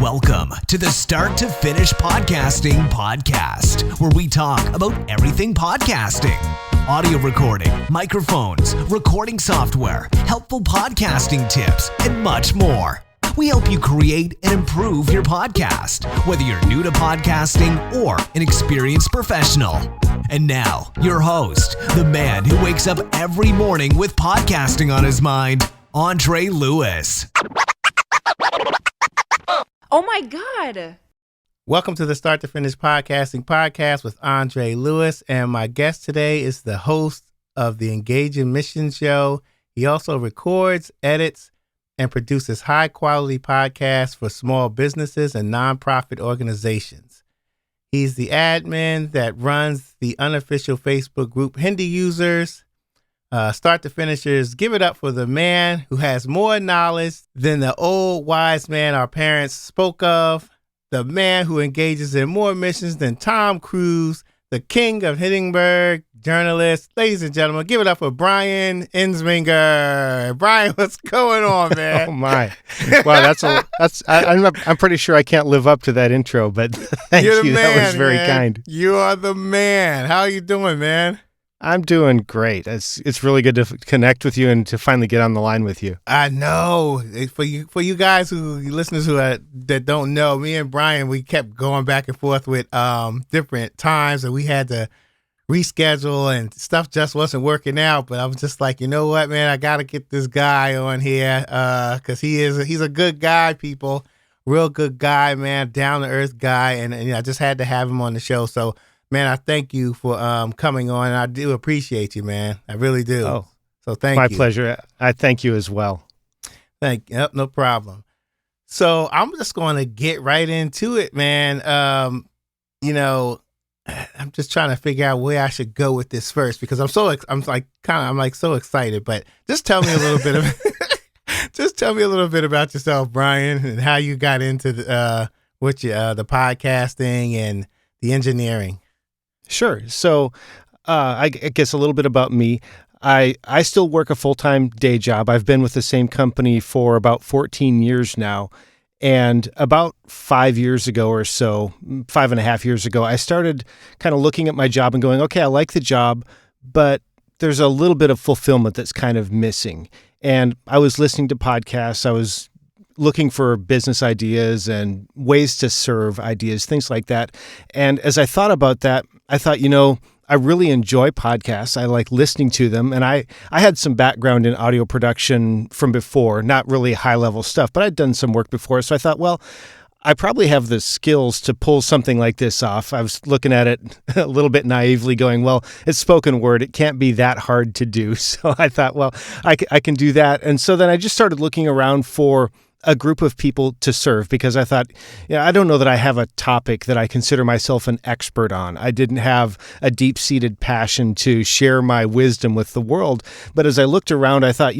Welcome to the Start to Finish Podcasting podcast, where we talk about everything podcasting. Audio recording, microphones, recording software, helpful podcasting tips, and much more. We help you create and improve your podcast, whether you're new to podcasting or an experienced professional. And now, your host, the man who wakes up every morning with podcasting on his mind, Andre Lewis. Oh my God. Welcome to the Start to Finish Podcasting podcast with Andre Lewis. And my guest today is the host of the Engaging Mission Show. He also records, edits, and produces high quality podcasts for small businesses and nonprofit organizations. He's the admin that runs the unofficial Facebook group Hindi Users. Start to Finishers, give it up for the man who has more knowledge than the old wise man our parents spoke of, the man who engages in more missions than Tom Cruise, the king of Hindenburg journalist. Ladies and gentlemen, give it up for Bryan Entzminger. Bryan, what's going on, man? Oh my! Wow, I'm pretty sure I can't live up to that intro, but thank you. Man, that was very man. kind. You are the man. How are you doing, man? I'm doing great. It's really good to connect with you and to finally get on the line with you. I know. For you guys listeners that don't know, me and Bryan, we kept going back and forth with different times, and we had to reschedule, and stuff just wasn't working out. But I was just like, you know what, man, I got to get this guy on here because he's a good guy, people, real good guy, man, down to earth guy, and I just had to have him on the show. So, man, I thank you for coming on. I do appreciate you, man. I really do. Oh, so thank my you. pleasure. I thank you as well. Yep, no problem. So I'm just going to get right into it, man. I'm just trying to figure out where I should go with this first because I'm so excited. But just tell me a little bit about yourself, Bryan, and how you got into the podcasting and the engineering. Sure. So I guess a little bit about me. I still work a full-time day job. I've been with the same company for about 14 years now. And about 5 years ago or so, 5.5 years ago, I started kind of looking at my job and going, okay, I like the job, but there's a little bit of fulfillment that's kind of missing. And I was listening to podcasts. I was looking for business ideas and ways to serve ideas, things like that. And as I thought about that, I thought, I really enjoy podcasts. I like listening to them. And I had some background in audio production from before, not really high-level stuff, but I'd done some work before. So I thought, well, I probably have the skills to pull something like this off. I was looking at it a little bit naively going, well, it's spoken word. It can't be that hard to do. So I thought, well, I can do that. And so then I just started looking around for a group of people to serve because I thought, I don't know that I have a topic that I consider myself an expert on. I didn't have a deep-seated passion to share my wisdom with the world. But as I looked around, I thought,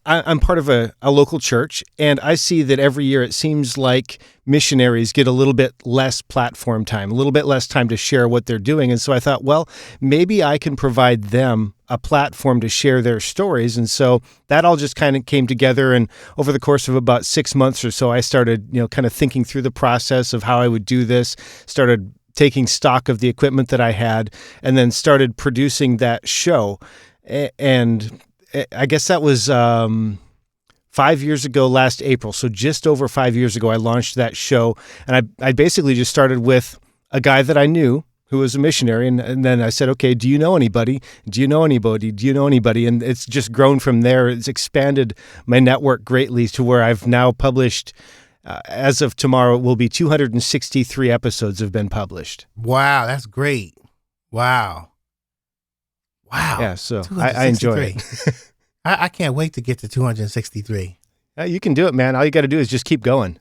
I'm part of a local church, and I see that every year it seems like missionaries get a little bit less platform time, a little bit less time to share what they're doing. And so I thought, well, maybe I can provide them a platform to share their stories. And so that all just kind of came together. And over the course of about 6 months or so, I started, kind of thinking through the process of how I would do this, started taking stock of the equipment that I had, and then started producing that show. And I guess that was 5 years ago last April. So just over 5 years ago, I launched that show. And I basically just started with a guy that I knew who was a missionary. And then I said, okay, do you know anybody? Do you know anybody? Do you know anybody? And it's just grown from there. It's expanded my network greatly to where I've now published, as of tomorrow, it will be 263 episodes have been published. Wow, that's great. Wow. Yeah, so I enjoy it. I can't wait to get to 263. You can do it, man. All you got to do is just keep going.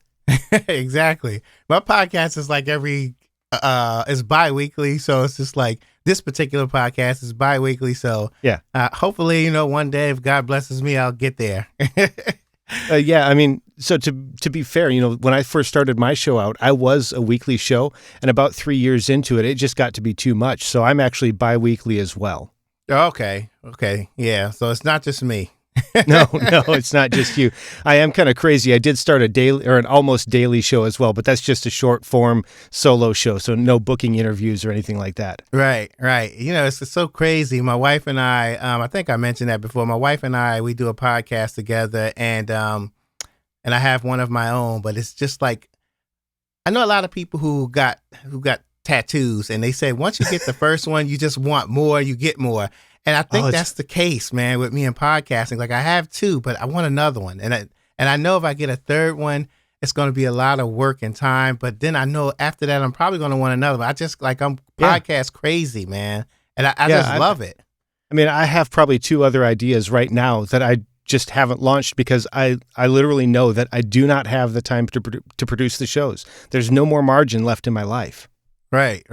Exactly. My podcast is like it's bi-weekly, so it's just like this particular podcast is bi-weekly. So yeah, hopefully, one day if God blesses me, I'll get there. Yeah, I mean, so to be fair, when I first started my show out, I was a weekly show, and about 3 years into it, it just got to be too much. So I'm actually bi-weekly as well. Okay. Yeah. So it's not just me. No, it's not just you. I am kind of crazy. I did start a daily or an almost daily show as well, but that's just a short form solo show. So no booking interviews or anything like that. Right. It's so crazy. My wife and I think I mentioned that before. My wife and I, we do a podcast together, and I have one of my own, but it's just like, I know a lot of people who got tattoos, and they say once you get the first one, you just want more, you get more. And I think that's the case, man, with me in podcasting. Like, I have two, but I want another one. And I know if I get a third one, it's going to be a lot of work and time. But then I know after that, I'm probably going to want another one. I'm podcast crazy, man. And I just love it. I mean, I have probably two other ideas right now that I just haven't launched because I literally know that I do not have the time to produce the shows. There's no more margin left in my life. Right.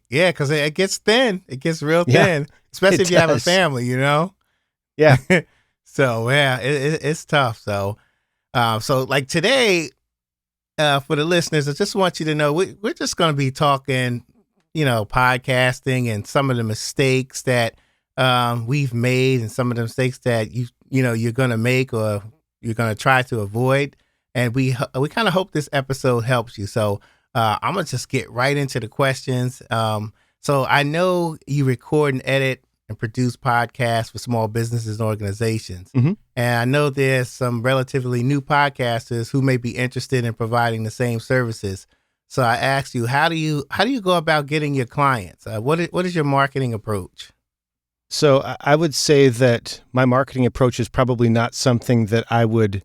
Yeah, because it gets thin. It gets real thin, especially if you have a family, Yeah. So, yeah, it's tough. So like today, for the listeners, I just want you to know we're just going to be talking, podcasting and some of the mistakes that we've made and some of the mistakes that you're going to make or you're going to try to avoid. And we kind of hope this episode helps you. So I'm going to just get right into the questions. So I know you record and edit and produce podcasts for small businesses and organizations. Mm-hmm. And I know there's some relatively new podcasters who may be interested in providing the same services. So I asked you, how do you go about getting your clients? What is your marketing approach? So I would say that my marketing approach is probably not something that I would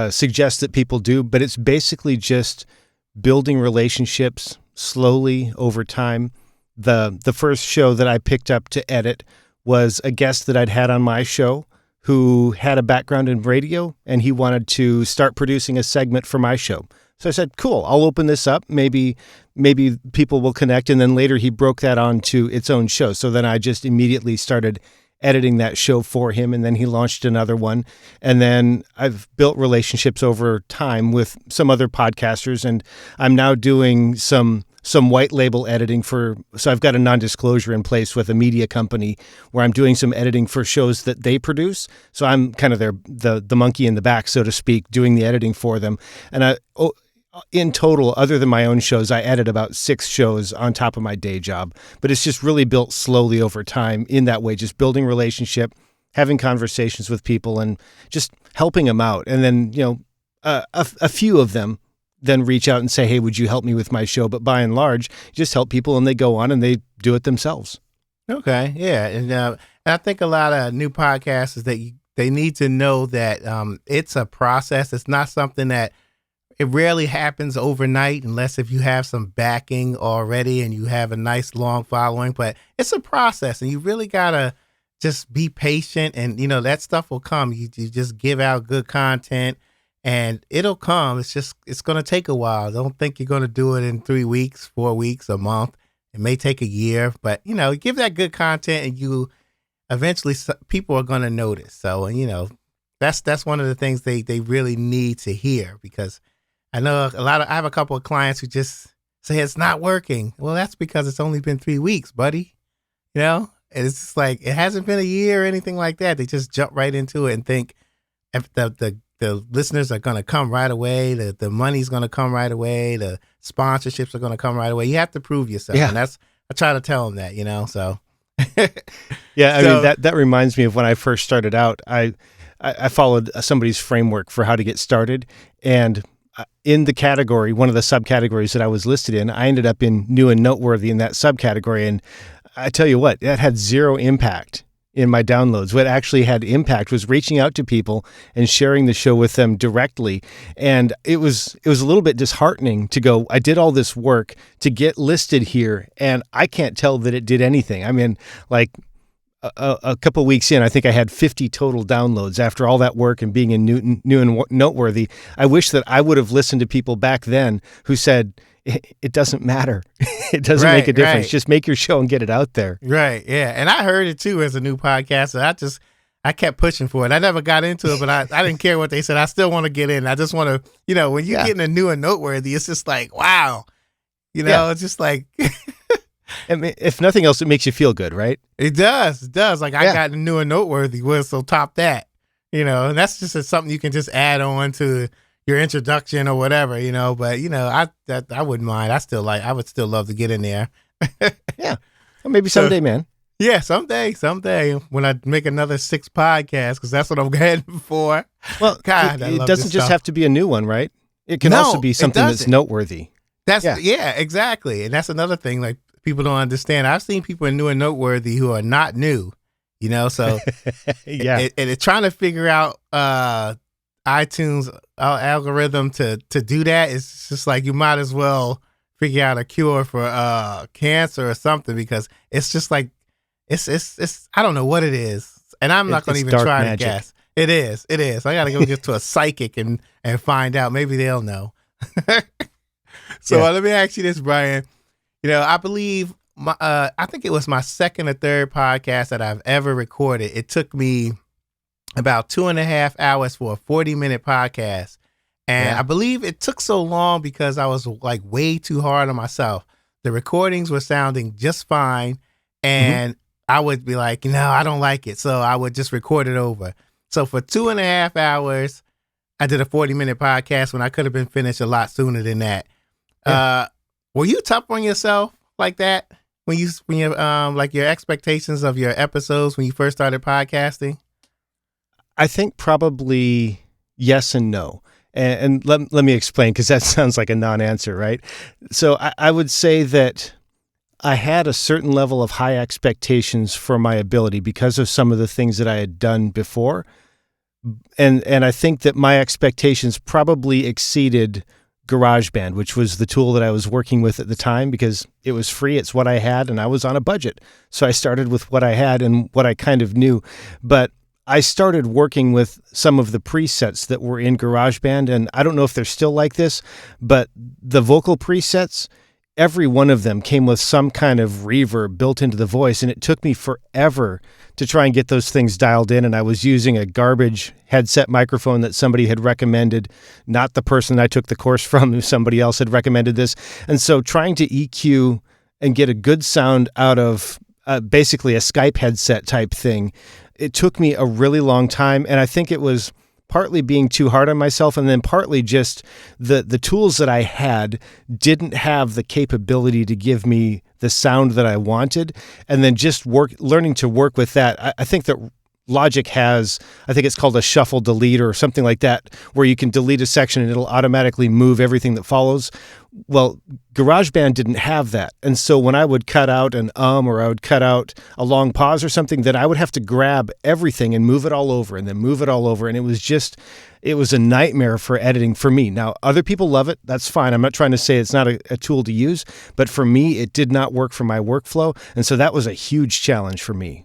suggest that people do, but it's basically just building relationships slowly over time. The first show that I picked up to edit was a guest that I'd had on my show who had a background in radio, and he wanted to start producing a segment for my show. So I said, cool, I'll open this up. Maybe people will connect. And then later he broke that onto its own show. So then I just immediately started editing that show for him, and then he launched another one. And then I've built relationships over time with some other podcasters, and I'm now doing some white label editing so I've got a non-disclosure in place with a media company where I'm doing some editing for shows that they produce. So I'm kind of the monkey in the back, so to speak, doing the editing for them. And in total, other than my own shows, I edit about 6 shows on top of my day job. But it's just really built slowly over time in that way, just building relationship, having conversations with people, and just helping them out. And then, a few of them then reach out and say, hey, would you help me with my show? But by and large, you just help people and they go on and they do it themselves. Okay, yeah. And I think a lot of new podcasters, they need to know that it's a process. It's not something that it rarely happens overnight unless if you have some backing already and you have a nice long following. But it's a process, and you really got to just be patient, and, that stuff will come. You just give out good content, and it'll come. It's going to take a while. Don't think you're going to do it in 3 weeks, 4 weeks, a month. It may take a year, but, give that good content, and you eventually people are going to notice. So, that's one of the things they really need to hear, because I know I have a couple of clients who just say it's not working. Well, that's because it's only been 3 weeks, buddy. And it's just like, it hasn't been a year or anything like that. They just jump right into it and think if the listeners are going to come right away, the money's going to come right away, the sponsorships are going to come right away. You have to prove yourself. Yeah. And I try to tell them that, so. Yeah, I mean, that reminds me of when I first started out. I followed somebody's framework for how to get started, and in the category, one of the subcategories that I was listed in, I ended up in new and noteworthy in that subcategory. And I tell you what, that had zero impact in my downloads. What actually had impact was reaching out to people and sharing the show with them directly. And it was a little bit disheartening to go, I did all this work to get listed here, and I can't tell that it did anything. I mean, like, a couple of weeks in, I think I had 50 total downloads after all that work and being in new and noteworthy. I wish that I would have listened to people back then who said, it doesn't matter. It doesn't make a difference. Right. Just make your show and get it out there. Right. Yeah. And I heard it too as a new podcaster. I kept pushing for it. I never got into it, but I didn't care what they said. I still want to get in. I just want to, when you're getting a new and noteworthy, it's just like, wow. It's just like, I mean, if nothing else, it makes you feel good, right? It does. It does. Like I got the new and noteworthy was so top that, and that's just something you can just add on to your introduction or whatever, but I wouldn't mind. I would still love to get in there. Yeah. Well, maybe someday, man. Yeah, someday when I make another 6 podcasts, because that's what I'm heading for. Well, God, it doesn't just have to be a new one, right? It can also be something that's noteworthy. Yeah, exactly. And that's another thing like people don't understand. I've seen people in new and noteworthy who are not new, so yeah. And it's trying to figure out iTunes algorithm to do that. It's just like you might as well figure out a cure for cancer or something, because it's just like it's I don't know what it is, and I'm not going to even try to guess. It is. I got to go get to a psychic and find out. Maybe they'll know. So let me ask you this, Bryan. I believe I think it was my second or third podcast that I've ever recorded. It took me about 2.5 hours for a 40-minute podcast. And I believe it took so long because I was like way too hard on myself. The recordings were sounding just fine. And I would be like, no, I don't like it. So I would just record it over. So for 2.5 hours, I did a 40-minute podcast when I could have been finished a lot sooner than that. Yeah. Were you tough on yourself like that when you like your expectations of your episodes when you first started podcasting? I think probably yes and no. And let me explain, because that sounds like a non-answer, right? So I would say that I had a certain level of high expectations for my ability because of some of the things that I had done before. And I think that my expectations probably exceeded GarageBand, which was the tool that I was working with at the time, because it was free. It's what I had, and I was on a budget. So I started with what I had and what I kind of knew. But I started working with some of the presets that were in GarageBand, and I don't know if they're still like this, but the vocal presets, every one of them came with some kind of reverb built into the voice, and it took me forever to try and get those things dialed in, and I was using a garbage headset microphone that somebody had recommended, not the person I took the course from, somebody else had recommended this. And so trying to EQ and get a good sound out of basically a Skype headset type thing, it took me a really long time, and I think it was partly being too hard on myself, and then partly just the tools that I had didn't have the capability to give me the sound that I wanted, and then just learning to work with that. I think that Logic has, I think it's called a shuffle delete or something like that, where you can delete a section and it'll automatically move everything that follows. Well, GarageBand didn't have that. And so when I would cut out an or I would cut out a long pause or something, then I would have to grab everything and move it all over and then move it all over. And it was a nightmare for editing for me. Now, other people love it. That's fine. I'm not trying to say it's not a tool to use, but for me, it did not work for my workflow. And so that was a huge challenge for me.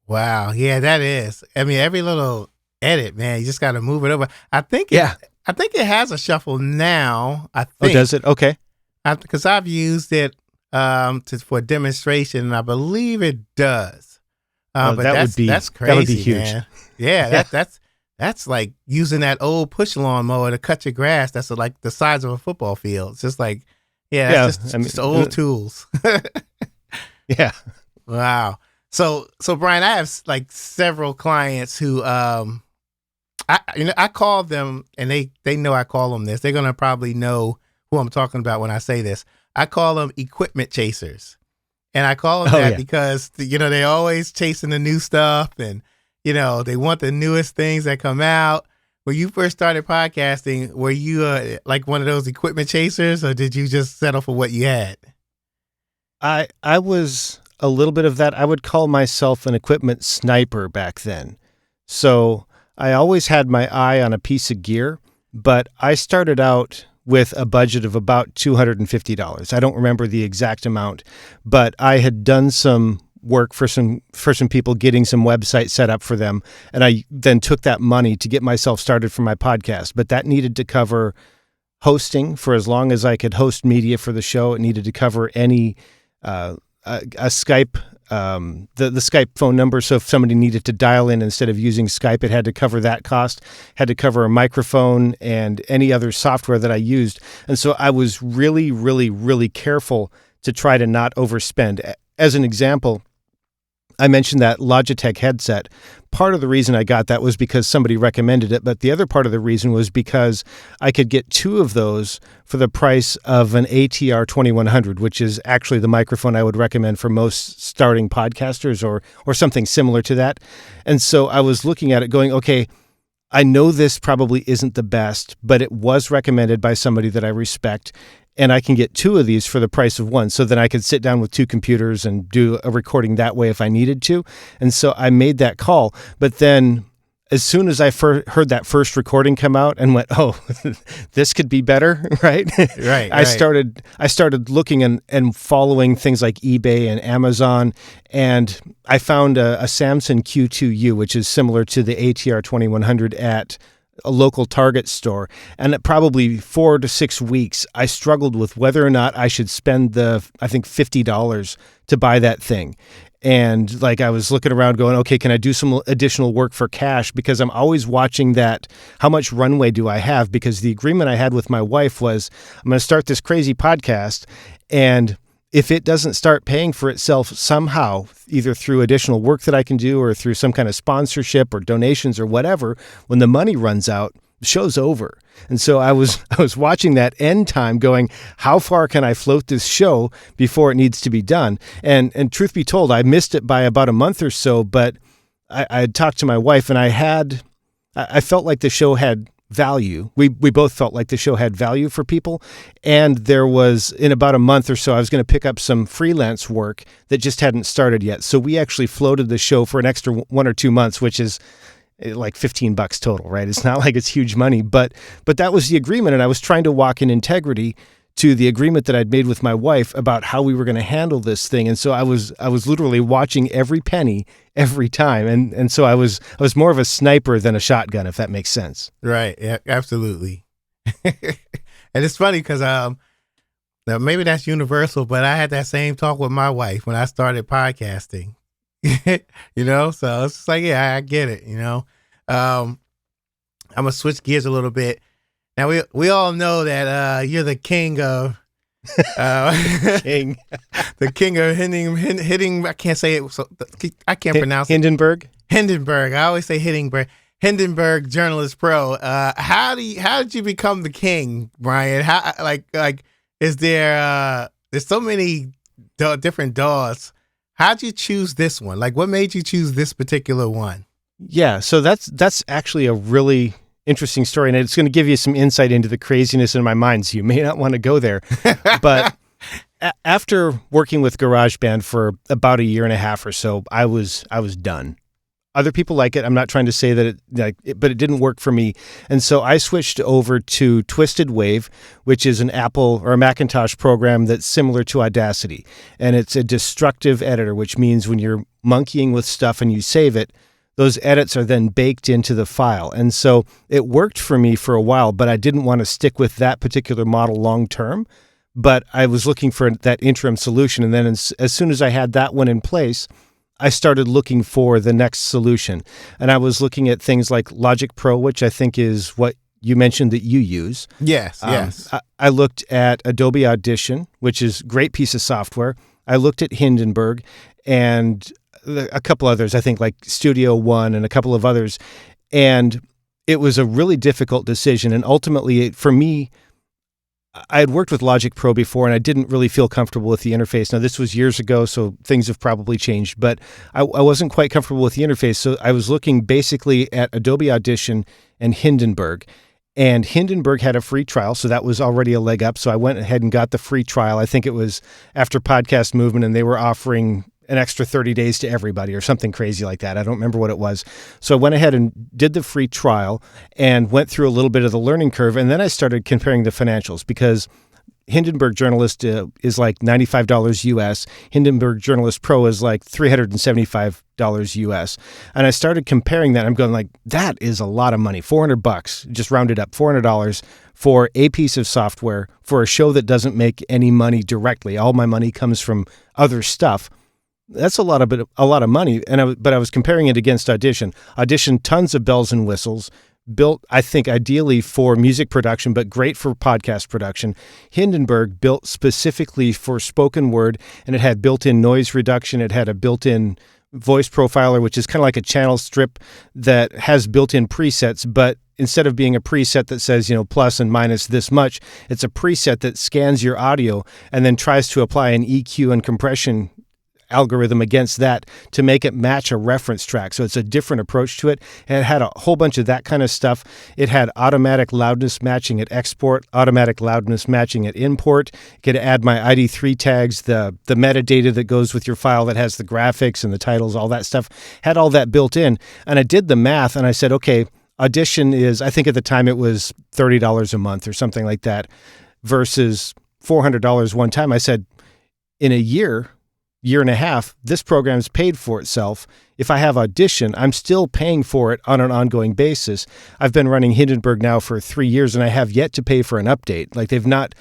Wow. Yeah, that is. I mean, every little edit, man, you just got to move it over. I think it has a shuffle now. I think. Oh, does it? Okay. Because I've used it for demonstration, and I believe it does. But that's crazy. That would be huge. Man. Yeah, that's like using that old push lawnmower to cut your grass. That's like the size of a football field. It's just like, just old tools. Yeah. Wow. So Bryan, I have like several clients who I call them, and they know I call them this. They're gonna probably know who I'm talking about when I say this. I call them equipment chasers, and I call them that because they're always chasing the new stuff, and they want the newest things that come out. When you first started podcasting, were you like one of those equipment chasers, or did you just settle for what you had? I was a little bit of that. I would call myself an equipment sniper back then. So I always had my eye on a piece of gear, but I started out with a budget of about $250. I don't remember the exact amount, but I had done some work for some people, getting some websites set up for them, and I then took that money to get myself started for my podcast. But that needed to cover hosting for as long as I could host media for the show. It needed to cover any a Skype, the Skype phone number. So if somebody needed to dial in instead of using Skype, it had to cover that cost, had to cover a microphone and any other software that I used. And so I was really, really, really careful to try to not overspend. As an example, I mentioned that Logitech headset. Part of the reason I got that was because somebody recommended it, but the other part of the reason was because I could get 2 of those for the price of an ATR 2100, which is actually the microphone I would recommend for most starting podcasters or something similar to that. And so I was looking at it going, okay, I know this probably isn't the best, but it was recommended by somebody that I respect, and I can get 2 of these for the price of 1. So then I could sit down with 2 computers and do a recording that way if I needed to. And so I made that call. But then as soon as I heard that first recording come out and went, oh, this could be better, right? Right. I started looking and following things like eBay and Amazon, and I found a Samson Q2U, which is similar to the ATR 2100 at a local Target store. And at probably 4 to 6 weeks, I struggled with whether or not I should spend I think $50 to buy that thing. And like I was looking around going, okay, can I do some additional work for cash? Because I'm always watching that, how much runway do I have? Because the agreement I had with my wife was, I'm going to start this crazy podcast, and if it doesn't start paying for itself somehow, either through additional work that I can do or through some kind of sponsorship or donations or whatever, when the money runs out, the show's over. And so I was watching that end time going, how far can I float this show before it needs to be done? And truth be told, I missed it by about a month or so, but I had talked to my wife, and I felt like the show had value. We both felt like the show had value for people. And there was, in about a month or so, I was going to pick up some freelance work that just hadn't started yet. So we actually floated the show for an extra 1 or 2 months, which is like $15 total, right? It's not like it's huge money, but that was the agreement. And I was trying to walk in integrity to the agreement that I'd made with my wife about how we were going to handle this thing. And so I was literally watching every penny every time. And so I was more of a sniper than a shotgun, if that makes sense. Right. Yeah, absolutely. And it's funny because now maybe that's universal, but I had that same talk with my wife when I started podcasting. So it's just like, yeah, I get it. I'm gonna switch gears a little bit. Now we all know that you're the king of King. the king of hitting. I can't say it. So I can't pronounce Hindenburg. Hindenburg. I always say Hindenburg Journalist Pro. How did you become the king, Bryan? How like is there there's so many different DAWs. How'd you choose this one? Like, what made you choose this particular one? Yeah, so that's actually a really interesting story, and it's going to give you some insight into the craziness in my mind, so you may not want to go there. But after working with GarageBand for about a year and a half or so, I was done. Other people like it. I'm not trying to say that but it didn't work for me. And so I switched over to Twisted Wave, which is an Apple or a Macintosh program that's similar to Audacity. And it's a destructive editor, which means when you're monkeying with stuff and you save it, those edits are then baked into the file. And so it worked for me for a while, but I didn't want to stick with that particular model long term. But I was looking for that interim solution. And then as soon as I had that one in place, I started looking for the next solution. And I was looking at things like Logic Pro, which I think is what you mentioned that you use. Yes, yes. I looked at Adobe Audition, which is a great piece of software. I looked at Hindenburg and a couple others, I think like Studio One and a couple of others. And it was a really difficult decision. And ultimately, for me, I had worked with Logic Pro before, and I didn't really feel comfortable with the interface. Now, this was years ago, so things have probably changed, but I wasn't quite comfortable with the interface. So I was looking basically at Adobe Audition and Hindenburg. And Hindenburg had a free trial, so that was already a leg up. So I went ahead and got the free trial. I think it was after Podcast Movement, and they were offering an extra 30 days to everybody or something crazy like that. I don't remember what it was. So I went ahead and did the free trial and went through a little bit of the learning curve. And then I started comparing the financials because Hindenburg Journalist is like $95 US. Hindenburg Journalist Pro is like $375 US. And I started comparing that. I'm going like, that is a lot of money. $400, just rounded up, $400 for a piece of software for a show that doesn't make any money directly. All my money comes from other stuff. That's a lot of money, but I was comparing it against Audition. Audition, tons of bells and whistles, built, I think, ideally for music production, but great for podcast production. Hindenburg built specifically for spoken word, and it had built-in noise reduction. It had a built-in voice profiler, which is kind of like a channel strip that has built-in presets, but instead of being a preset that says, plus and minus this much, it's a preset that scans your audio and then tries to apply an EQ and compression algorithm against that to make it match a reference track. So it's a different approach to it. And it had a whole bunch of that kind of stuff. It had automatic loudness matching at export, automatic loudness matching at import. It could add my ID3 tags, the metadata that goes with your file that has the graphics and the titles, all that stuff, had all that built in. And I did the math and I said, okay, Audition is, I think at the time it was $30 a month or something like that versus $400 one time. I said, in a year and a half, this program's paid for itself. If I have Audition, I'm still paying for it on an ongoing basis. I've been running Hindenburg now for 3 years, and I have yet to pay for an update. Like they've not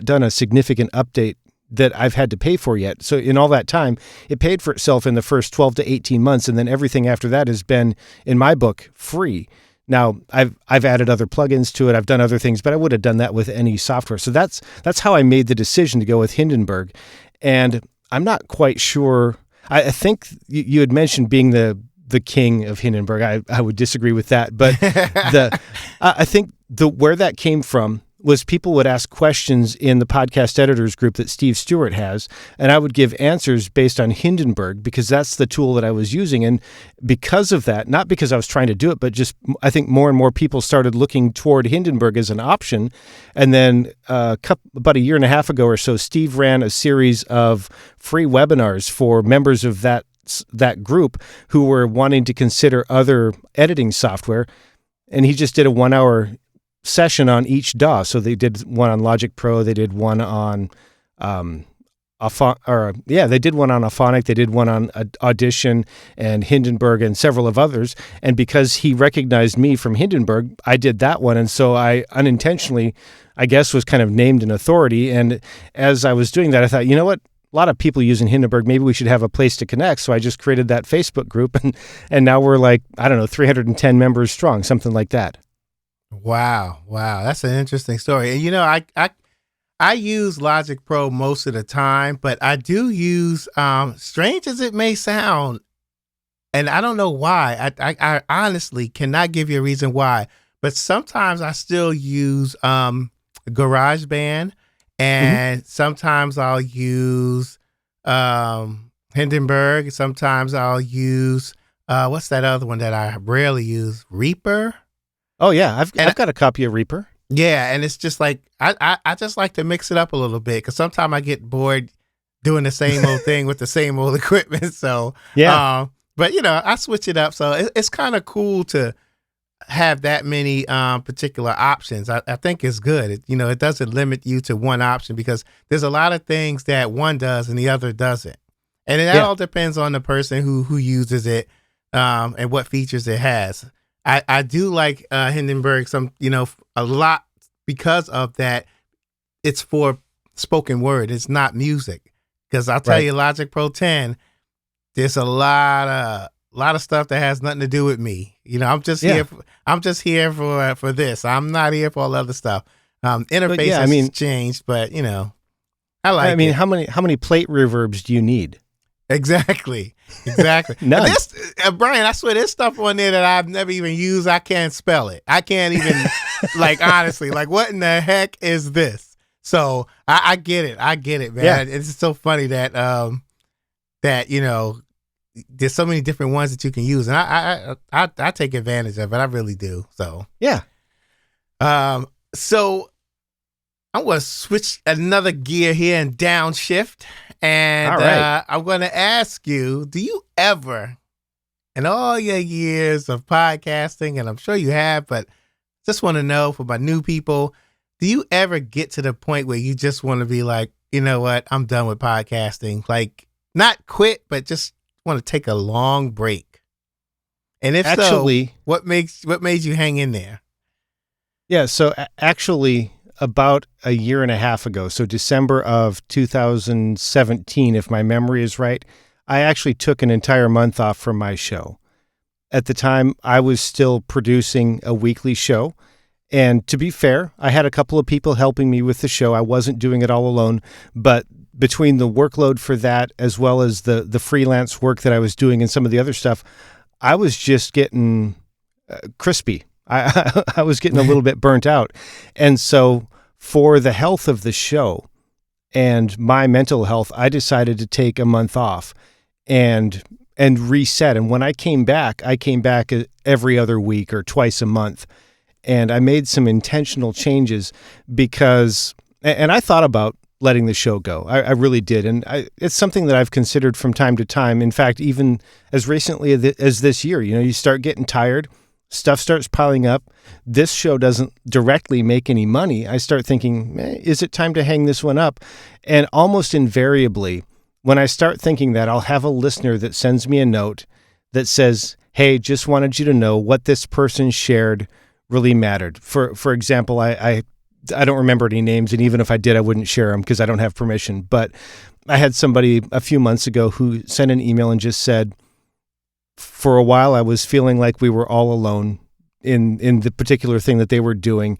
done a significant update that I've had to pay for yet. So in all that time, it paid for itself in the first 12 to 18 months, and then everything after that has been, in my book, free. Now, I've added other plugins to it. I've done other things, but I would have done that with any software. So that's how I made the decision to go with Hindenburg. And I'm not quite sure. I think you had mentioned being the king of Hindenburg. I would disagree with that, but I think where that came from was people would ask questions in the podcast editors group that Steve Stewart has, and I would give answers based on Hindenburg because that's the tool that I was using. And because of that, not because I was trying to do it, but just I think more and more people started looking toward Hindenburg as an option. And then about a year and a half ago or so, Steve ran a series of free webinars for members of that group who were wanting to consider other editing software. And he just did a 1-hour session on each DAW. So they did one on Logic Pro, they did one on they did one on Auphonic, they did one on Audition and Hindenburg and several of others. And because he recognized me from Hindenburg, I did that one. And so I unintentionally, I guess, was kind of named an authority. And as I was doing that, I thought, you know what? A lot of people using Hindenburg, maybe we should have a place to connect. So I just created that Facebook group, and now we're like, 310 members strong, something like that. Wow. That's an interesting story. And I use Logic Pro most of the time, but I do use, strange as it may sound, and I don't know why. I honestly cannot give you a reason why, but sometimes I still use GarageBand, and sometimes I'll use Hindenburg. Sometimes I'll use what's that other one that I rarely use? Reaper. Oh yeah, I've got a copy of Reaper. Yeah, and it's just like I just like to mix it up a little bit because sometimes I get bored doing the same old thing with the same old equipment. So yeah, but I switch it up. So it's kind of cool to have that many particular options. I think it's good. It doesn't limit you to one option because there's a lot of things that one does and the other doesn't, and that all depends on the person who uses it and what features it has. I do like Hindenburg a lot because of that. It's for spoken word. It's not music. Because I'll tell you, Logic Pro 10, there's a lot of stuff that has nothing to do with me. I'm just here. I'm just here for this. I'm not here for all other stuff. Interface has changed, but I like it. How many plate reverbs do you need? Exactly. None. Bryan, I swear there's stuff on there that I've never even used. I can't spell it. I can't even honestly, what in the heck is this? So I get it. Man. Yeah. It's so funny that there's so many different ones that you can use, and I take advantage of it. I really do. So yeah. So I'm going to switch another gear here and downshift. And I'm going to ask you, do you ever, in all your years of podcasting, and I'm sure you have, but just want to know for my new people, do you ever get to the point where you just want to be like, you know what, I'm done with podcasting? Like, not quit, but just want to take a long break? And if actually, so, what made you hang in there? Yeah, so actually, about a year and a half ago, so December of 2017, if my memory is right, I actually took an entire month off from my show. At the time, I was still producing a weekly show. And to be fair, I had a couple of people helping me with the show. I wasn't doing it all alone, but between the workload for that, as well as the freelance work that I was doing and some of the other stuff, I was just getting crispy. I was getting a little bit burnt out. And so for the health of the show and my mental health, I decided to take a month off and reset. And when I came back every other week or twice a month. And I made some intentional changes because, and I thought about letting the show go. I really did. And it's something that I've considered from time to time. In fact, even as recently as this year, you start getting tired, stuff starts piling up. This show doesn't directly make any money. I start thinking, is it time to hang this one up? And almost invariably, when I start thinking that, I'll have a listener that sends me a note that says, hey, just wanted you to know what this person shared really mattered. For example, I don't remember any names, and even if I did, I wouldn't share them because I don't have permission. But I had somebody a few months ago who sent an email and just said, for a while, I was feeling like we were all alone in the particular thing that they were doing.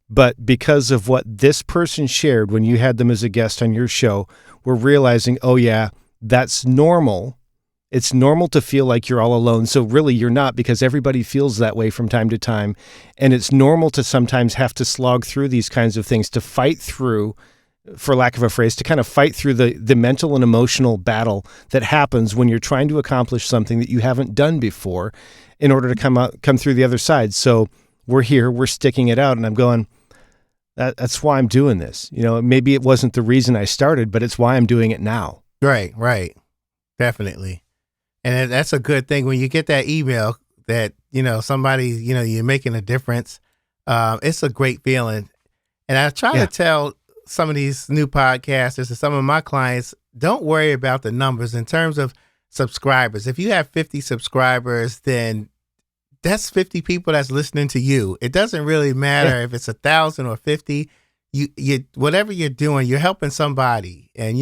But because of what this person shared when you had them as a guest on your show, we're realizing, oh yeah, that's normal. It's normal to feel like you're all alone. So really you're not, because everybody feels that way from time to time. And it's normal to sometimes have to slog through these kinds of things, to fight through, for lack of a phrase, to kind of fight through the mental and emotional battle that happens when you're trying to accomplish something that you haven't done before in order to come through the other side. So we're here, we're sticking it out. And I'm going, that's why I'm doing this. Maybe it wasn't the reason I started, but it's why I'm doing it now. Right. Definitely. And that's a good thing when you get that email that, somebody, you're making a difference. It's a great feeling. And I try to tell some of these new podcasters and some of my clients, don't worry about the numbers in terms of subscribers. If you have 50 subscribers, then that's 50 people that's listening to you. It doesn't really matter if it's 1,000 or 50. You whatever you're doing, you're helping somebody. And,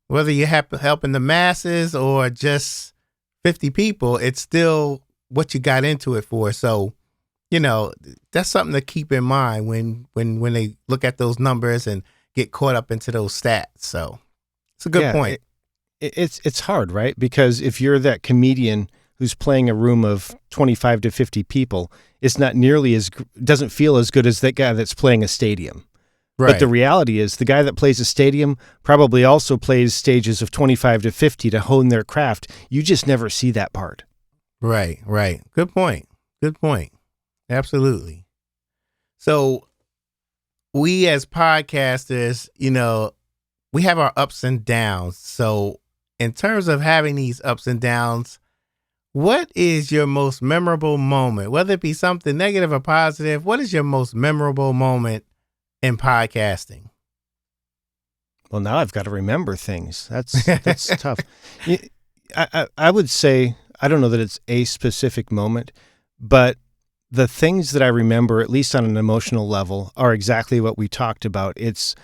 whether you're helping the masses or just 50 people, it's still what you got into it for. So, that's something to keep in mind when they look at those numbers and get caught up into those stats. So it's a good point. It's hard, right? Because if you're that comedian who's playing a room of 25 to 50 people, it's not nearly doesn't feel as good as that guy that's playing a stadium. Right. But the reality is the guy that plays a stadium probably also plays stages of 25 to 50 to hone their craft. You just never see that part. Right. Good point. Absolutely. So we as podcasters, we have our ups and downs. So in terms of having these ups and downs, what is your most memorable moment? Whether it be something negative or positive, what is your most memorable moment in podcasting? Well, now I've got to remember things. That's tough. I would say, I don't know that it's a specific moment, but the things that I remember, at least on an emotional level, are exactly what we talked about. It's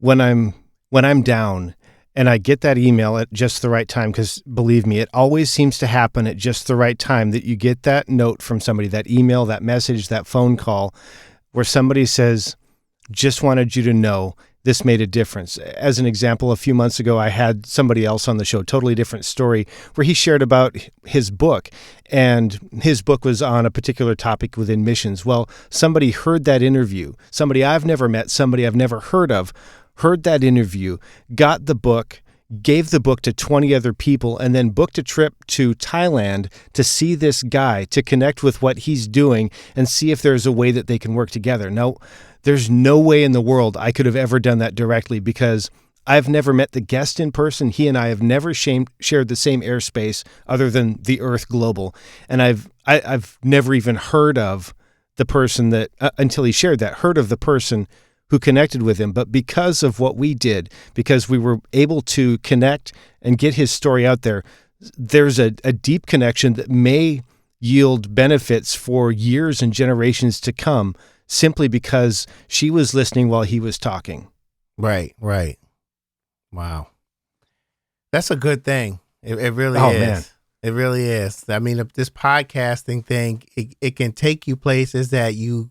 when I'm down and I get that email at just the right time, because believe me, it always seems to happen at just the right time that you get that note from somebody, that email, that message, that phone call, where somebody says, just wanted you to know this made a difference. As an example, a few months ago, I had somebody else on the show, totally different story, where he shared about his book, and his book was on a particular topic within missions. Well, somebody heard that interview, somebody I've never met, somebody I've never heard of, heard that interview, got the book, gave the book to 20 other people, and then booked a trip to Thailand to see this guy, to connect with what he's doing and see if there's a way that they can work together. Now, there's no way in the world I could have ever done that directly, because I've never met the guest in person. He and I have never shared the same airspace other than the Earth global. And I've never even heard of the person that, until he shared that, heard of the person who connected with him. But because of what we did, because we were able to connect and get his story out there, there's a deep connection that may yield benefits for years and generations to come, simply because she was listening while he was talking. Right. Wow. That's a good thing. It really is. Man. It really is. I mean, this podcasting thing, it can take you places that you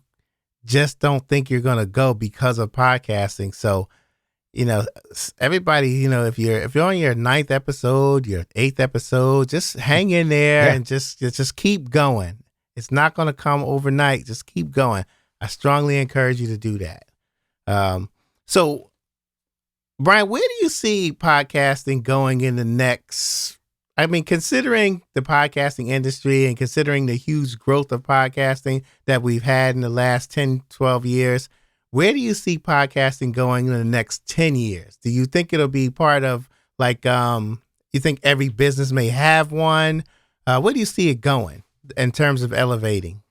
just don't think you're going to go because of podcasting. So, everybody, if you're on your 9th episode, your 8th episode, just hang in there and just keep going. It's not going to come overnight. Just keep going. I strongly encourage you to do that. So, Bryan, where do you see podcasting going in the next? I mean, considering the podcasting industry and considering the huge growth of podcasting that we've had in the last 10, 12 years, where do you see podcasting going in the next 10 years? Do you think it'll be part of you think every business may have one? Where do you see it going in terms of elevating?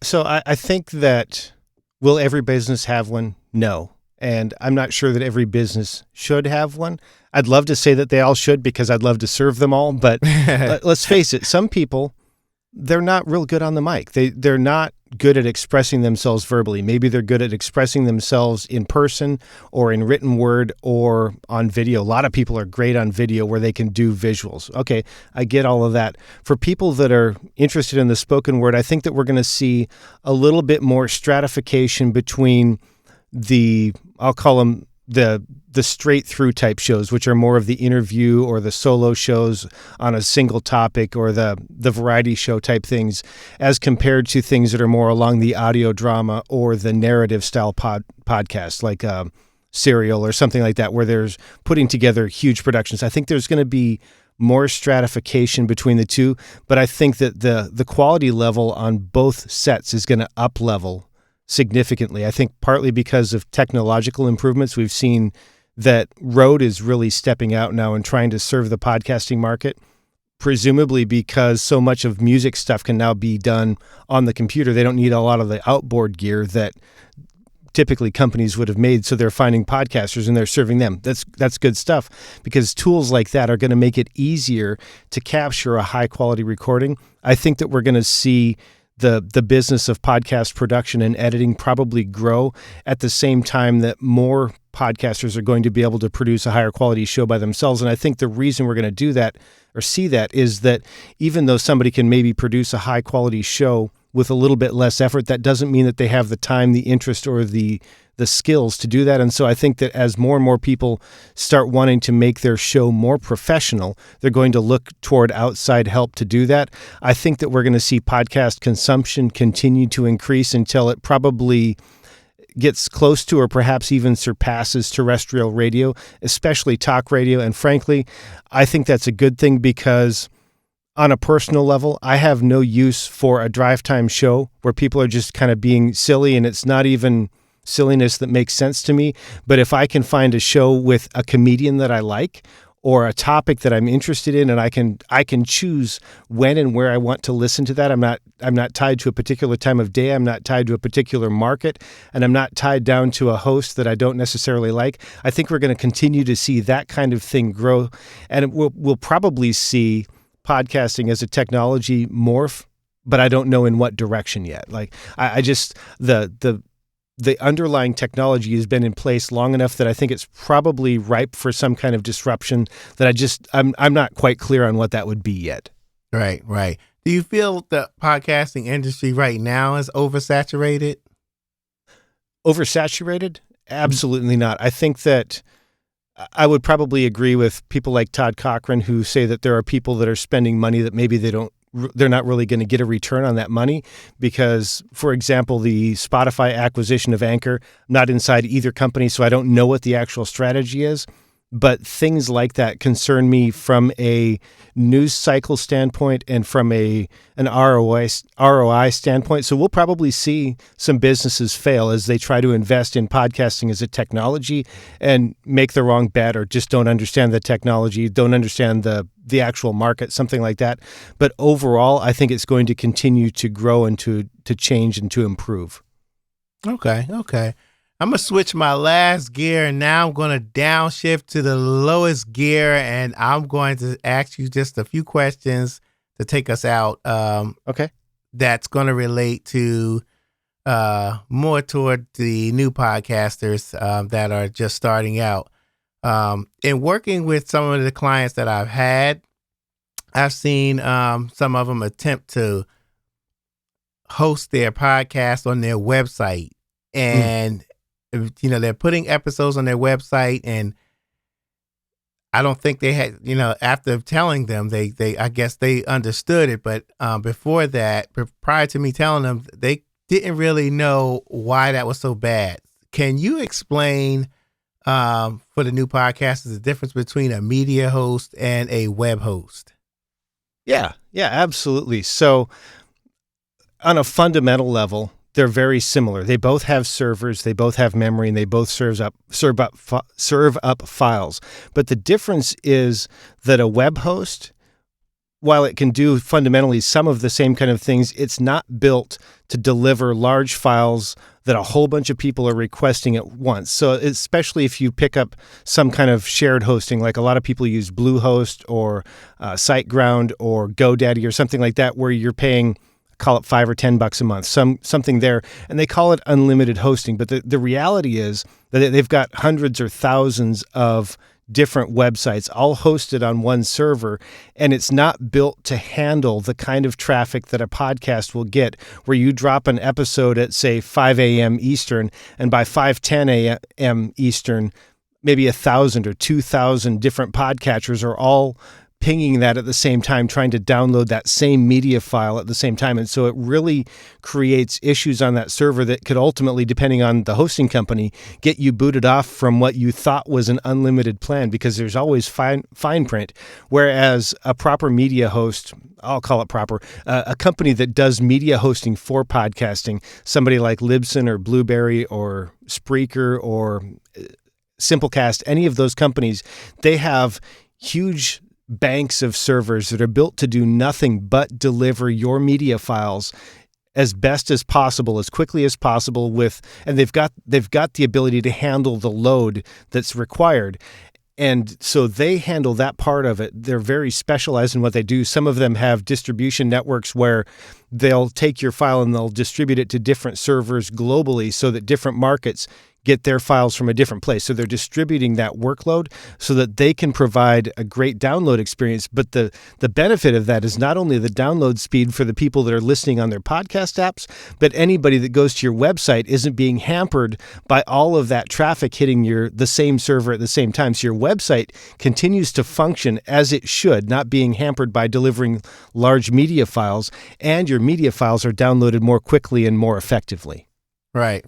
So I think that will every business have one? No. And I'm not sure that every business should have one. I'd love to say that they all should because I'd love to serve them all. But let's face it, some people, they're not real good on the mic. They're not good at expressing themselves verbally. Maybe they're good at expressing themselves in person or in written word or on video. A lot of people are great on video where they can do visuals. Okay, I get all of that. For people that are interested in the spoken word, I think that we're going to see a little bit more stratification between I'll call them the straight through type shows, which are more of the interview or the solo shows on a single topic or the variety show type things, as compared to things that are more along the audio drama or the narrative style podcast, like Serial or something like that, where there's putting together huge productions. I think there's going to be more stratification between the two, but I think that the quality level on both sets is going to up level significantly. I think partly because of technological improvements. We've seen that Rode is really stepping out now and trying to serve the podcasting market, presumably because so much of music stuff can now be done on the computer. They don't need a lot of the outboard gear that typically companies would have made, so they're finding podcasters and they're serving them. That's good stuff, because tools like that are going to make it easier to capture a high quality recording. I think that we're going to see the business of podcast production and editing probably grow at the same time that more podcasters are going to be able to produce a higher quality show by themselves. And I think the reason we're going to do that or see that is that even though somebody can maybe produce a high quality show with a little bit less effort, that doesn't mean that they have the time, the interest, or the skills to do that. And so I think that as more and more people start wanting to make their show more professional, they're going to look toward outside help to do that. I think that we're going to see podcast consumption continue to increase until it probably gets close to or perhaps even surpasses terrestrial radio, especially talk radio. And frankly, I think that's a good thing, because on a personal level, I have no use for a drive time show where people are just kind of being silly, and it's not even silliness that makes sense to me. But if I can find a show with a comedian that I like, or a topic that I'm interested in, and I can choose when and where I want to listen to that. I'm not tied to a particular time of day. I'm not tied to a particular market, and I'm not tied down to a host that I don't necessarily like. I think we're going to continue to see that kind of thing grow, and we'll probably see podcasting as a technology morph, but I don't know in what direction yet. Like I just the underlying technology has been in place long enough that I think it's probably ripe for some kind of disruption that I'm not quite clear on what that would be yet. Right. Do you feel the podcasting industry right now is oversaturated? Oversaturated? Absolutely not. I think that I would probably agree with people like Todd Cochran, who say that there are people that are spending money that maybe they're not really going to get a return on that money, because, for example, the Spotify acquisition of Anchor, I'm not inside either company, so I don't know what the actual strategy is. But things like that concern me from a news cycle standpoint and from an ROI standpoint. So we'll probably see some businesses fail as they try to invest in podcasting as a technology and make the wrong bet, or just don't understand the technology, don't understand the actual market, something like that. But overall, I think it's going to continue to grow and to change and to improve. Okay. I'm going to switch my last gear, and now I'm going to downshift to the lowest gear, and I'm going to ask you just a few questions to take us out. Okay. That's going to relate to more toward the new podcasters that are just starting out. In working with some of the clients that I've had, I've seen some of them attempt to host their podcast on their website, and they're putting episodes on their website, and I don't think they had, after telling them, they I guess they understood it, but before that, prior to me telling them, they didn't really know why that was so bad. Can you explain for the new podcasters the difference between a media host and a web host? Yeah, absolutely. So on a fundamental level, they're very similar. They both have servers, they both have memory, and they both serve up files. But the difference is that a web host, while it can do fundamentally some of the same kind of things, it's not built to deliver large files that a whole bunch of people are requesting at once. So especially if you pick up some kind of shared hosting, like a lot of people use Bluehost or SiteGround or GoDaddy or something like that, where you're paying, call it $5 or $10 a month, something there, and they call it unlimited hosting. But the reality is that they've got hundreds or thousands of different websites all hosted on one server, and it's not built to handle the kind of traffic that a podcast will get, where you drop an episode at, say, 5 a.m. Eastern, and by 5:10 a.m. Eastern, maybe 1,000 or 2,000 different podcatchers are all pinging that at the same time, trying to download that same media file at the same time. And so it really creates issues on that server that could ultimately, depending on the hosting company, get you booted off from what you thought was an unlimited plan, because there's always fine print. Whereas a proper media host, I'll call it proper, a company that does media hosting for podcasting, somebody like Libsyn or Blueberry or Spreaker or Simplecast, any of those companies, they have huge banks of servers that are built to do nothing but deliver your media files as best as possible, as quickly as possible, and they've got the ability to handle the load that's required. And so they handle that part of it. They're very specialized in what they do. Some of them have distribution networks where they'll take your file and they'll distribute it to different servers globally so that different markets get their files from a different place. So they're distributing that workload so that they can provide a great download experience. But the benefit of that is not only the download speed for the people that are listening on their podcast apps, but anybody that goes to your website isn't being hampered by all of that traffic hitting the same server at the same time. So your website continues to function as it should, not being hampered by delivering large media files, and your media files are downloaded more quickly and more effectively. Right.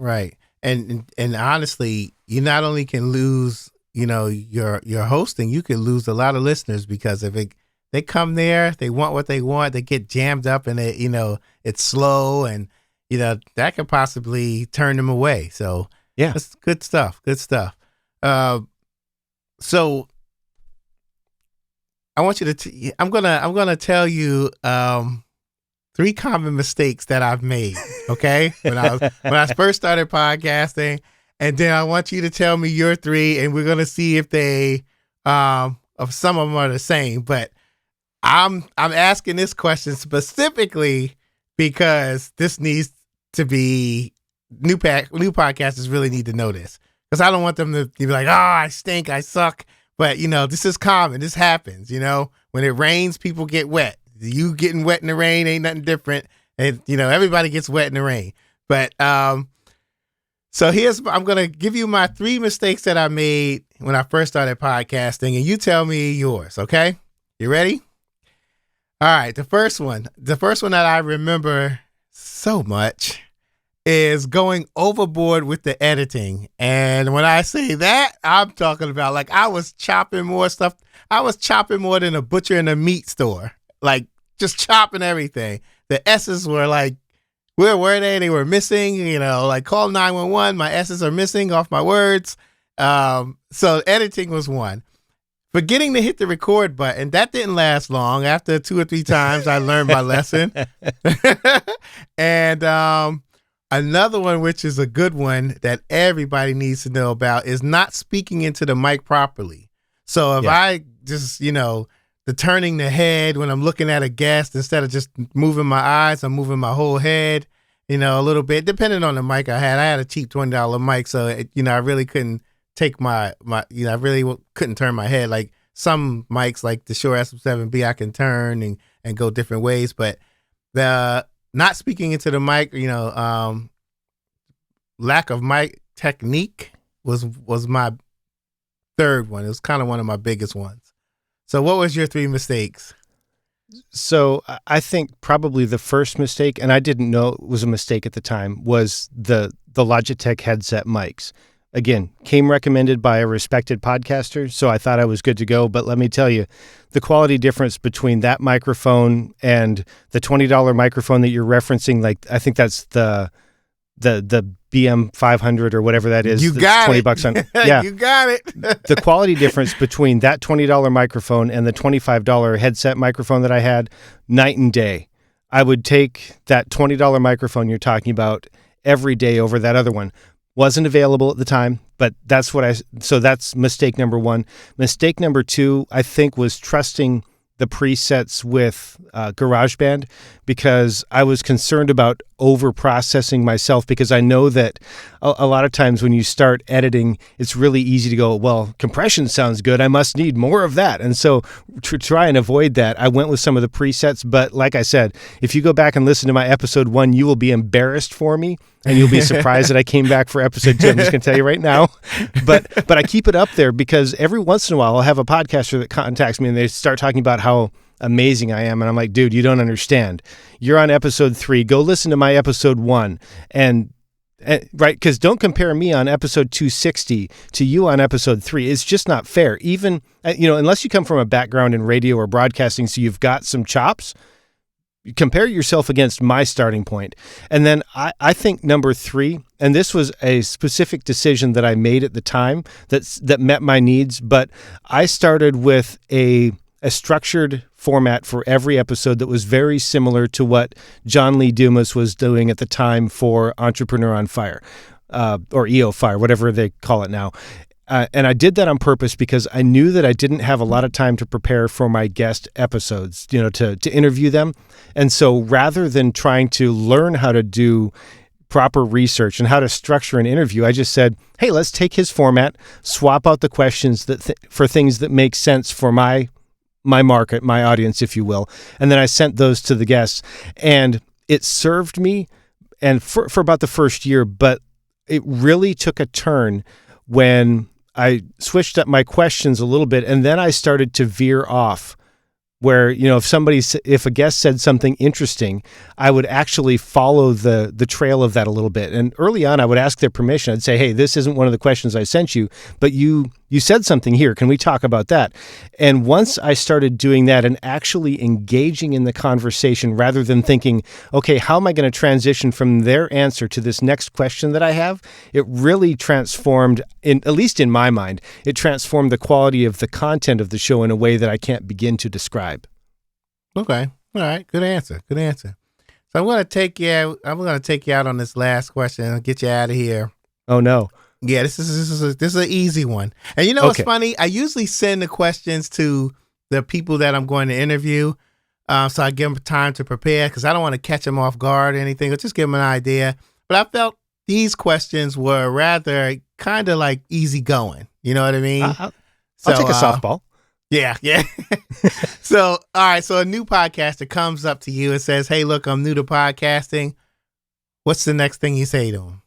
And honestly, you not only can lose, your hosting, you can lose a lot of listeners, because if they come there, they want what they want, they get jammed up, and it's slow, and that could possibly turn them away. So yeah, that's good stuff. So I want you to. I'm gonna tell you 3 common mistakes that I've made, okay? when I first started podcasting, and then I want you to tell me your 3, and we're gonna see if they if some of them are the same. But I'm asking this question specifically because this needs to be new podcasters really need to know this, because I don't want them to be like, oh, I stink, I suck. But this is common. This happens. When it rains, people get wet. You getting wet in the rain ain't nothing different. And, everybody gets wet in the rain. But so I'm going to give you my 3 mistakes that I made when I first started podcasting, and you tell me yours, okay? You ready? All right. The first one that I remember so much is going overboard with the editing. And when I say that, I'm talking about, like, I was chopping more stuff. I was chopping more than a butcher in a meat store. Like, just chopping everything. The S's were like, where were they? They were missing, like call 911. My S's are missing off my words. So editing was one. Forgetting to hit the record button, that didn't last long. After 2 or 3 times, I learned my lesson. And another one, which is a good one that everybody needs to know about, is not speaking into the mic properly. So if I just, the turning the head when I'm looking at a guest, instead of just moving my eyes, I'm moving my whole head, a little bit, depending on the mic I had. I had a cheap $20 mic, so I really couldn't take I really couldn't turn my head. Like some mics like the Shure SM7B I can turn and go different ways, but the not speaking into the mic, lack of mic technique was my third one. It was kind of one of my biggest ones. So what was your 3 mistakes? So I think probably the first mistake, and I didn't know it was a mistake at the time, was the Logitech headset mics. Again, came recommended by a respected podcaster, so I thought I was good to go. But let me tell you, the quality difference between that microphone and the $20 microphone that you're referencing, like I think that's the BM 500 or whatever that is. You got $20 it. on. Yeah, You got it. the quality difference between that $20 microphone and the $25 headset microphone that I had, night and day. I would take that $20 microphone you're talking about every day over that other one. Wasn't available at the time, but so that's mistake number 1. Mistake number 2, I think, was trusting the presets with GarageBand, because I was concerned about over-processing myself, because I know that a lot of times when you start editing, it's really easy to go, well, compression sounds good, I must need more of that. And so to try and avoid that, I went with some of the presets. But like I said, if you go back and listen to my episode 1, you will be embarrassed for me, and you'll be surprised that I came back for episode 2. I'm just going to tell you right now. But I keep it up there because every once in a while I'll have a podcaster that contacts me and they start talking about how amazing I am. And I'm like, dude, you don't understand. You're on episode 3. Go listen to my episode 1. And right, because don't compare me on episode 260 to you on episode 3. It's just not fair. Even, unless you come from a background in radio or broadcasting, so you've got some chops, compare yourself against my starting point. And then I think number 3, and this was a specific decision that I made at the time that met my needs, but I started with a structured format for every episode that was very similar to what John Lee Dumas was doing at the time for Entrepreneur on Fire, or EO Fire, whatever they call it now. And I did that on purpose because I knew that I didn't have a lot of time to prepare for my guest episodes, to interview them. And so rather than trying to learn how to do proper research and how to structure an interview, I just said, hey, let's take his format, swap out the questions for things that make sense for my market, my audience, if you will. And then I sent those to the guests, and it served me and for about the first year, but it really took a turn when I switched up my questions a little bit, and then I started to veer off where, if a guest said something interesting, I would actually follow the trail of that a little bit. And early on, I would ask their permission. I'd say, hey, this isn't one of the questions I sent you, but you said something here. Can we talk about that? And once I started doing that and actually engaging in the conversation rather than thinking, okay, how am I going to transition from their answer to this next question that I have? It really transformed, at least in my mind, it transformed the quality of the content of the show in a way that I can't begin to describe. Okay. All right. Good answer. So I'm going to take you out on this last question and get you out of here. Oh no. Yeah, this is an easy one. And you know what's funny? I usually send the questions to the people that I'm going to interview, so I give them time to prepare because I don't want to catch them off guard or anything. Or just give them an idea. But I felt these questions were rather kind of like easy going. You know what I mean? I'll take a softball. Yeah. So, all right. So a new podcaster comes up to you and says, hey, look, I'm new to podcasting. What's the next thing you say to him?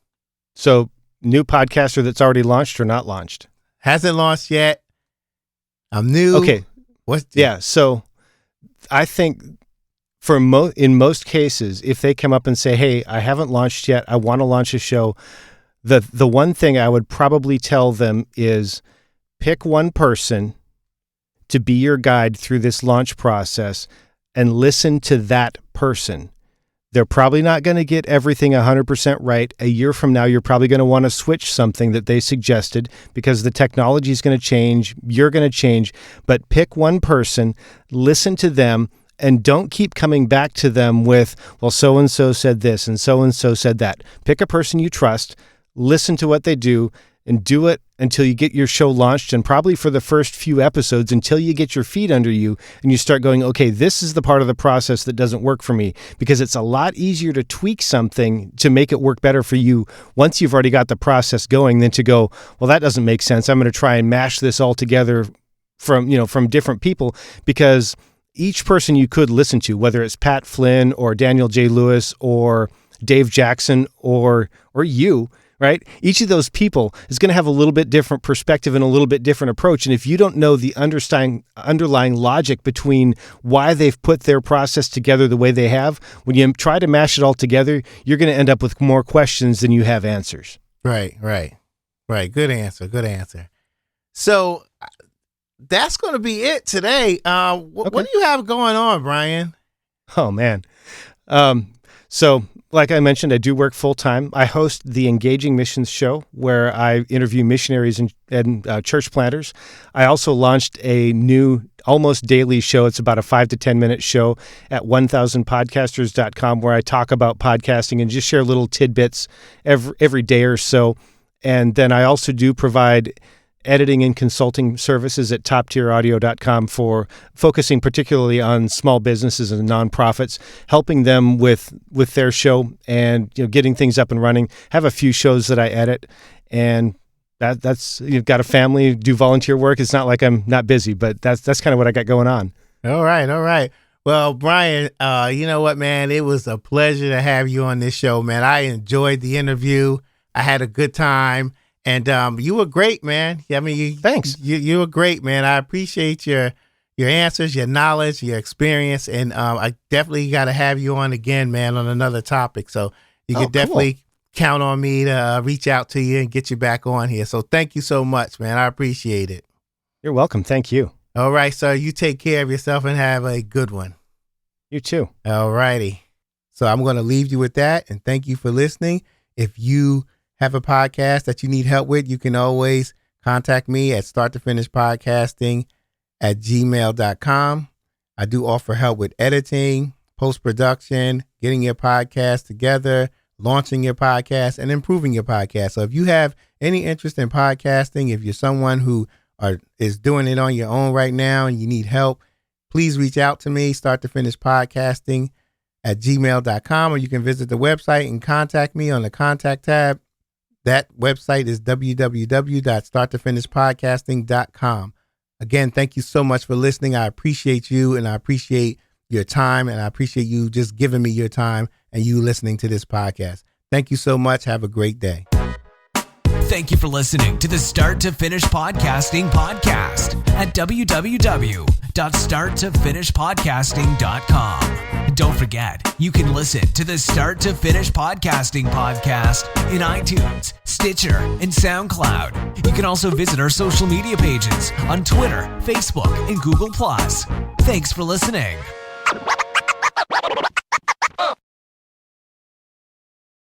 So, new podcaster that's already launched or not launched? Hasn't launched yet. I'm new. Okay. So I think in most cases, if they come up and say, hey, I haven't launched yet, I want to launch a show, the one thing I would probably tell them is pick one person to be your guide through this launch process and listen to that person. They're probably not going to get everything 100% right. A year from now, you're probably going to want to switch something that they suggested because the technology is going to change. You're going to change. But pick one person, listen to them, and don't keep coming back to them with, well, so-and-so said this and so-and-so said that. Pick a person you trust, listen to what they do, and do it until you get your show launched, and probably for the first few episodes until you get your feet under you and you start going, okay, this is the part of the process that doesn't work for me, because it's a lot easier to tweak something to make it work better for you once you've already got the process going than to go, well, that doesn't make sense. I'm going to try and mash this all together from different people, because each person you could listen to, whether it's Pat Flynn or Daniel J. Lewis or Dave Jackson or you, right? Each of those people is going to have a little bit different perspective and a little bit different approach. And if you don't know the underlying logic between why they've put their process together the way they have, when you try to mash it all together, you're going to end up with more questions than you have answers. Right. Good answer. So that's going to be it today. What do you have going on, Bryan? Oh, man. So like I mentioned, I do work full time. I host the Engaging Missions Show, where I interview missionaries and church planters. I also launched a new almost daily show. It's about a 5 to 10 minute show at 1000podcasters.com, where I talk about podcasting and just share little tidbits every day or so. And then I also do provide editing and consulting services at toptieraudio.com for focusing particularly on small businesses and nonprofits, helping them with their show and getting things up and running. Have a few shows that I edit, and that's you've got a family, do volunteer work. It's not like I'm not busy, but that's kind of what I got going on. All right. Well, Bryan, you know what, man? It was a pleasure to have you on this show, man. I enjoyed the interview. I had a good time. And you were great, man. I mean, thanks. You were great, man. I appreciate your answers, your knowledge, your experience, and I definitely got to have you on again, man, on another topic. So you can definitely count on me to reach out to you and get you back on here. So thank you so much, man. I appreciate it. You're welcome. Thank you. All right, sir. You take care of yourself and have a good one. You too. All righty. So I'm going to leave you with that, and thank you for listening. If you have a podcast that you need help with, you can always contact me at starttofinishpodcasting@gmail.com. I do offer help with editing, post-production, getting your podcast together, launching your podcast, and improving your podcast. So if you have any interest in podcasting, if you're someone who is doing it on your own right now and you need help, please reach out to me, starttofinishpodcasting@gmail.com, or you can visit the website and contact me on the contact tab. That website is www.starttofinishpodcasting.com. Again, thank you so much for listening. I appreciate you, and I appreciate your time, and I appreciate you just giving me your time and you listening to this podcast. Thank you so much. Have a great day. Thank you for listening to the Start to Finish Podcasting podcast at www.starttofinishpodcasting.com. Don't forget, you can listen to the Start to Finish Podcasting podcast in iTunes, Stitcher, and SoundCloud. You can also visit our social media pages on Twitter, Facebook, and Google+. Thanks for listening.